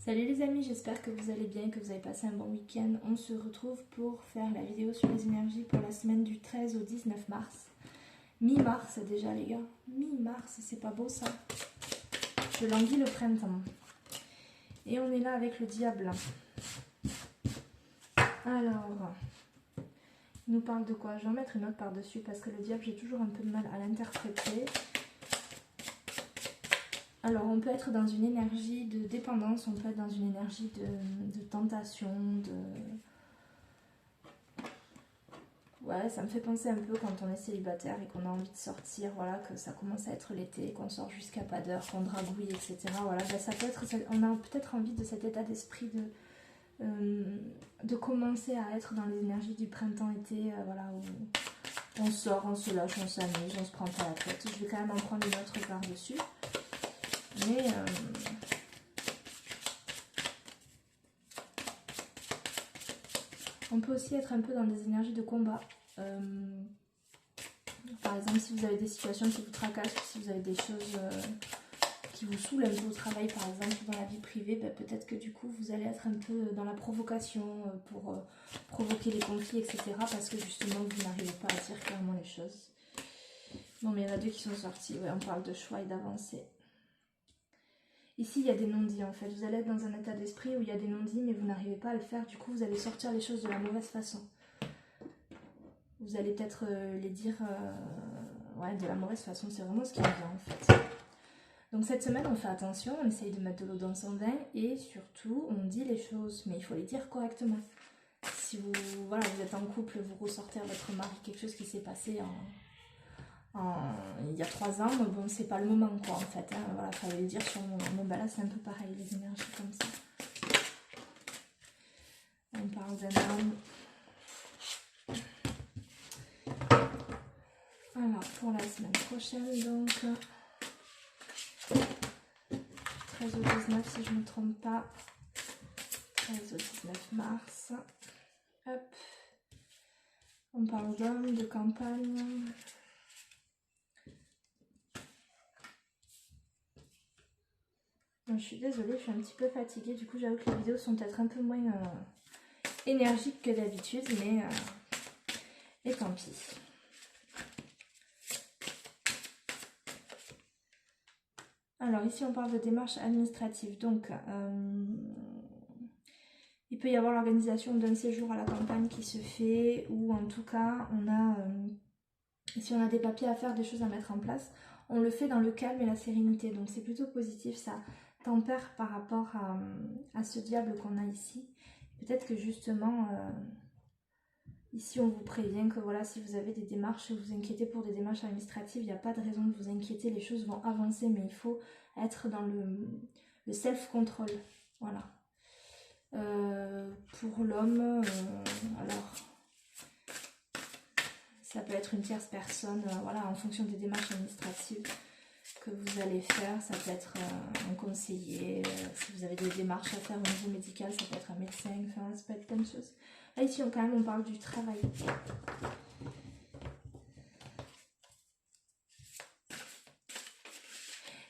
Salut les amis, j'espère que vous allez bien, que vous avez passé un bon week-end. On se retrouve pour faire la vidéo sur les énergies pour la semaine du 13 au 19 mars. Mi-mars déjà les gars, mi-mars, c'est pas beau ça. Je languis le printemps. Et on est là avec le diable. Alors, il nous parle de quoi? Je vais en mettre une note par-dessus parce que le diable, j'ai toujours un peu de mal à l'interpréter. Alors, on peut être dans une énergie de dépendance, on peut être dans une énergie de tentation, Ouais, ça me fait penser un peu quand on est célibataire et qu'on a envie de sortir, voilà, que ça commence à être l'été, qu'on sort jusqu'à pas d'heure, qu'on dragouille, etc. Voilà, ben, ça peut être, on a peut-être envie de cet état d'esprit de commencer à être dans les énergies du printemps-été, voilà, où on sort, on se lâche, on s'amuse, on se prend pas la tête. Je vais quand même en prendre une autre par-dessus. Mais on peut aussi être un peu dans des énergies de combat. Par exemple, si vous avez des situations qui vous tracassent, si vous avez des choses qui vous saoulent un peu au travail, par exemple, dans la vie privée, ben, peut-être que du coup, vous allez être un peu dans la provocation pour provoquer les conflits, etc. Parce que justement, vous n'arrivez pas à dire clairement les choses. Non, mais il y en a deux qui sont sortis. Ouais, on parle de choix et d'avancer. Ici, il y a des non-dits en fait. Vous allez être dans un état d'esprit où il y a des non-dits, mais vous n'arrivez pas à le faire. Du coup, vous allez sortir les choses de la mauvaise façon. Vous allez peut-être les dire ouais, de la mauvaise façon. C'est vraiment ce qui revient en fait. Donc cette semaine, on fait attention. On essaye de mettre de l'eau dans son vin. Et surtout, on dit les choses. Mais il faut les dire correctement. Si vous, voilà, vous êtes en couple, vous ressortez à votre mari quelque chose qui s'est passé il y a 3 ans, bon, c'est pas le moment quoi en fait, hein. Voilà, fallait le dire sur le moment. Bon, bah là c'est un peu pareil, les énergies comme ça. On parle d'un homme. Alors, pour la semaine prochaine, donc 13 au 19, si je ne me trompe pas, 13 au 19 mars. Hop. On parle d'homme, de campagne. Je suis désolée, je suis un petit peu fatiguée, du coup j'avoue que les vidéos sont peut-être un peu moins énergiques que d'habitude, mais et tant pis. Alors ici on parle de démarche administrative, donc il peut y avoir l'organisation d'un séjour à la campagne qui se fait, ou en tout cas on a, si on a des papiers à faire, des choses à mettre en place, on le fait dans le calme et la sérénité, donc c'est plutôt positif, ça tempère par rapport à ce diable qu'on a ici. Peut-être que justement, ici on vous prévient que voilà, si vous avez des démarches et vous inquiétez pour des démarches administratives, il n'y a pas de raison de vous inquiéter, les choses vont avancer, mais il faut être dans le self-control. Voilà. Pour l'homme, alors ça peut être une tierce personne, voilà, en fonction des démarches administratives que vous allez faire, ça peut être un conseiller, si vous avez des démarches à faire au niveau médical, ça peut être un médecin, enfin, ça peut être plein de choses. Là ici quand même on parle du travail.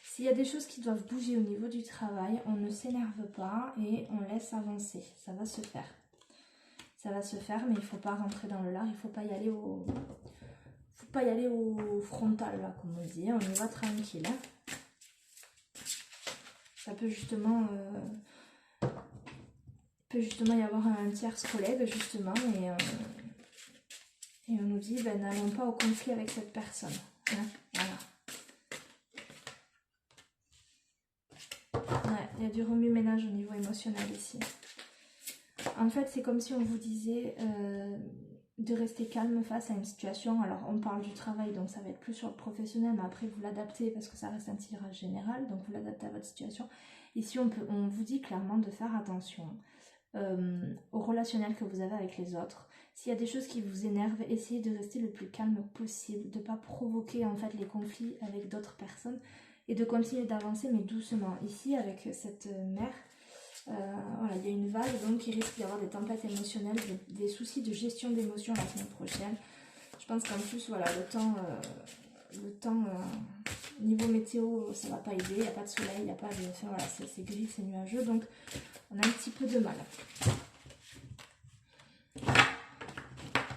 S'il y a des choses qui doivent bouger au niveau du travail, on ne s'énerve pas et on laisse avancer, ça va se faire. Ça va se faire, mais il ne faut pas rentrer dans le lard, il ne faut pas y aller au... pas y aller au frontal là, comme on dit, on y va tranquille, hein. Ça peut justement y avoir un tierce collègue justement et on nous dit ben, n'allons pas au conflit avec cette personne, hein, voilà. Ouais, il y a du remue-ménage au niveau émotionnel ici. En fait c'est comme si on vous disait de rester calme face à une situation. Alors on parle du travail, donc ça va être plus sur le professionnel, mais après vous l'adaptez parce que ça reste un tirage général, donc vous l'adaptez à votre situation. Ici on vous dit clairement de faire attention au relationnel que vous avez avec les autres. S'il y a des choses qui vous énervent, essayez de rester le plus calme possible, de ne pas provoquer en fait les conflits avec d'autres personnes et de continuer d'avancer mais doucement. Ici avec cette mère, voilà, il y a une vague, donc il risque d'y avoir des tempêtes émotionnelles, des soucis de gestion d'émotions la semaine prochaine. Je pense qu'en plus, voilà, le temps Niveau météo, ça va pas aider, il n'y a pas de soleil, il n'y a pas de... Enfin voilà, c'est gris, c'est nuageux, donc on a un petit peu de mal.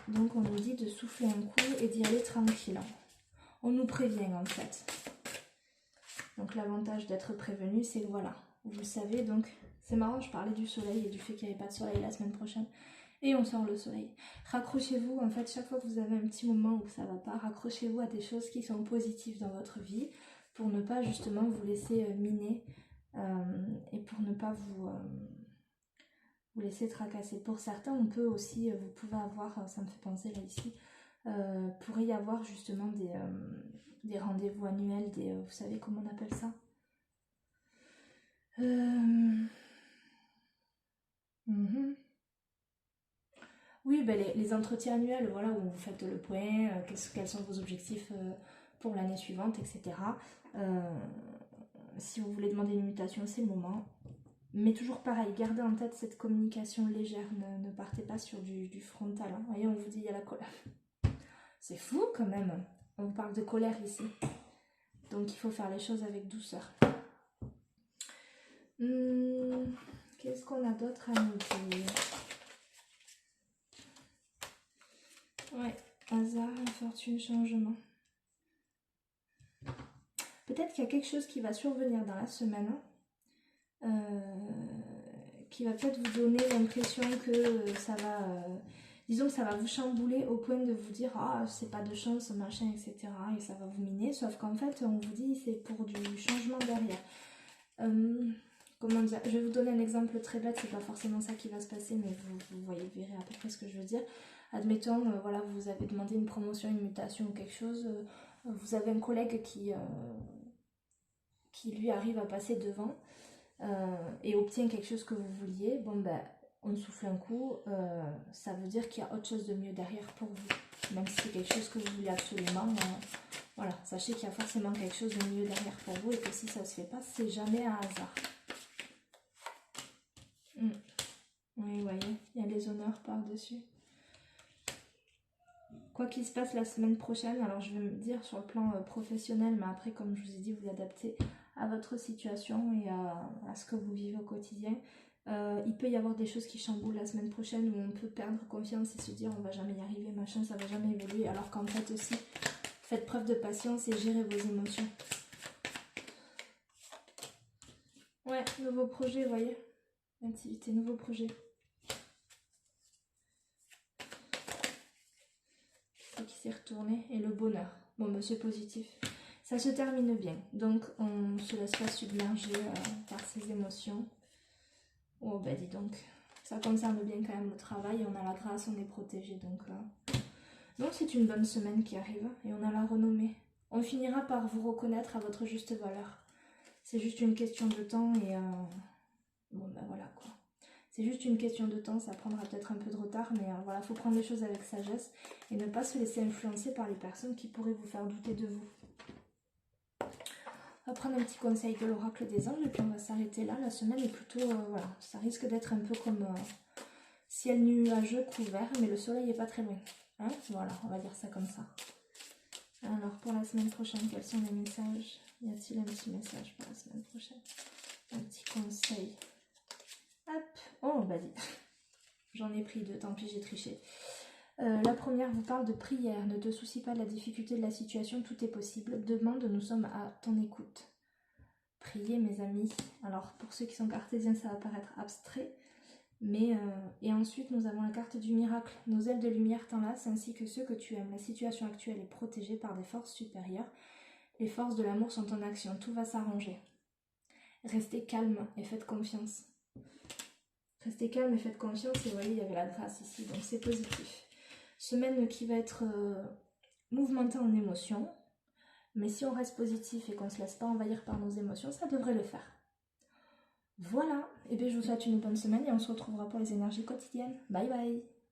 Donc on nous dit de souffler un coup et d'y aller tranquille. On nous prévient en fait. Donc l'avantage d'être prévenu, c'est que voilà, vous le savez, donc c'est marrant, je parlais du soleil et du fait qu'il n'y avait pas de soleil la semaine prochaine. Et on sort le soleil. Raccrochez-vous, en fait, chaque fois que vous avez un petit moment où ça va pas, raccrochez-vous à des choses qui sont positives dans votre vie pour ne pas justement vous laisser miner et pour ne pas vous laisser tracasser. Pour certains, on peut aussi, vous pouvez avoir, ça me fait penser là ici, pourrait y avoir justement des rendez-vous annuels, vous savez comment on appelle ça Oui, ben les entretiens annuels, voilà, où vous faites le point, quels sont vos objectifs pour l'année suivante, etc. Si vous voulez demander une mutation, c'est le moment. Mais toujours pareil, gardez en tête cette communication légère, ne partez pas sur du frontal. Hein. Vous voyez, on vous dit il y a la colère. C'est fou quand même, on parle de colère ici. Donc il faut faire les choses avec douceur. Qu'est-ce qu'on a d'autre à nous dire? Ouais, hasard, infortune, changement. Peut-être qu'il y a quelque chose qui va survenir dans la semaine, qui va peut-être vous donner l'impression que ça va... disons que ça va vous chambouler au point de vous dire « Ah, c'est pas de chance, machin, etc. » et ça va vous miner. Sauf qu'en fait, on vous dit c'est pour du changement derrière. Comment dire? Je vais vous donner un exemple très bête, c'est pas forcément ça qui va se passer, mais vous voyez, verrez à peu près ce que je veux dire. Admettons, voilà, vous avez demandé une promotion, une mutation ou quelque chose, vous avez un collègue qui lui arrive à passer devant et obtient quelque chose que vous vouliez. Bon ben, on souffle un coup, ça veut dire qu'il y a autre chose de mieux derrière pour vous. Même si c'est quelque chose que vous voulez absolument, voilà, sachez qu'il y a forcément quelque chose de mieux derrière pour vous et que si ça se fait pas, c'est jamais un hasard. Oui, vous voyez, il y a les honneurs par-dessus. Quoi qu'il se passe la semaine prochaine, alors je vais me dire sur le plan professionnel, mais après, comme je vous ai dit, vous adaptez à votre situation et à ce que vous vivez au quotidien. Il peut y avoir des choses qui chamboulent la semaine prochaine où on peut perdre confiance et se dire on va jamais y arriver, machin, ça va jamais évoluer, alors qu'en fait aussi, faites preuve de patience et gérez vos émotions. Ouais, nouveau projet, vous voyez, activité, nouveau projet. Qui s'est retourné et le bonheur. Bon, monsieur positif. Ça se termine bien. Donc, on ne se laisse pas submerger par ses émotions. Oh, bah dis donc. Ça concerne bien quand même le travail. On a la grâce, on est protégé. Donc c'est une bonne semaine qui arrive et on a la renommée. On finira par vous reconnaître à votre juste valeur. C'est juste une question de temps et... bon, ben voilà quoi. C'est juste une question de temps, ça prendra peut-être un peu de retard, mais voilà, il faut prendre les choses avec sagesse et ne pas se laisser influencer par les personnes qui pourraient vous faire douter de vous. On va prendre un petit conseil de l'oracle des anges et puis on va s'arrêter là. La semaine est plutôt, voilà, ça risque d'être un peu comme ciel nuageux couvert, mais le soleil n'est pas très loin. Hein, voilà, on va dire ça comme ça. Alors pour la semaine prochaine, quels sont les messages? Y a-t-il un petit message pour la semaine prochaine? Un petit conseil. Hop, oh bah dis, j'en ai pris deux, tant pis j'ai triché. La première vous parle de prière, ne te soucie pas de la difficulté de la situation, tout est possible. Demande, nous sommes à ton écoute. Priez mes amis. Alors pour ceux qui sont cartésiens ça va paraître abstrait, mais et ensuite nous avons la carte du miracle. Nos ailes de lumière t'enlacent ainsi que ceux que tu aimes. La situation actuelle est protégée par des forces supérieures. Les forces de l'amour sont en action, tout va s'arranger. Restez calme et faites confiance. Restez calme et faites confiance et vous voyez il y avait la grâce ici, donc c'est positif. Semaine qui va être mouvementée en émotions, mais si on reste positif et qu'on ne se laisse pas envahir par nos émotions, ça devrait le faire. Voilà, et bien je vous souhaite une bonne semaine et on se retrouvera pour les énergies quotidiennes. Bye bye.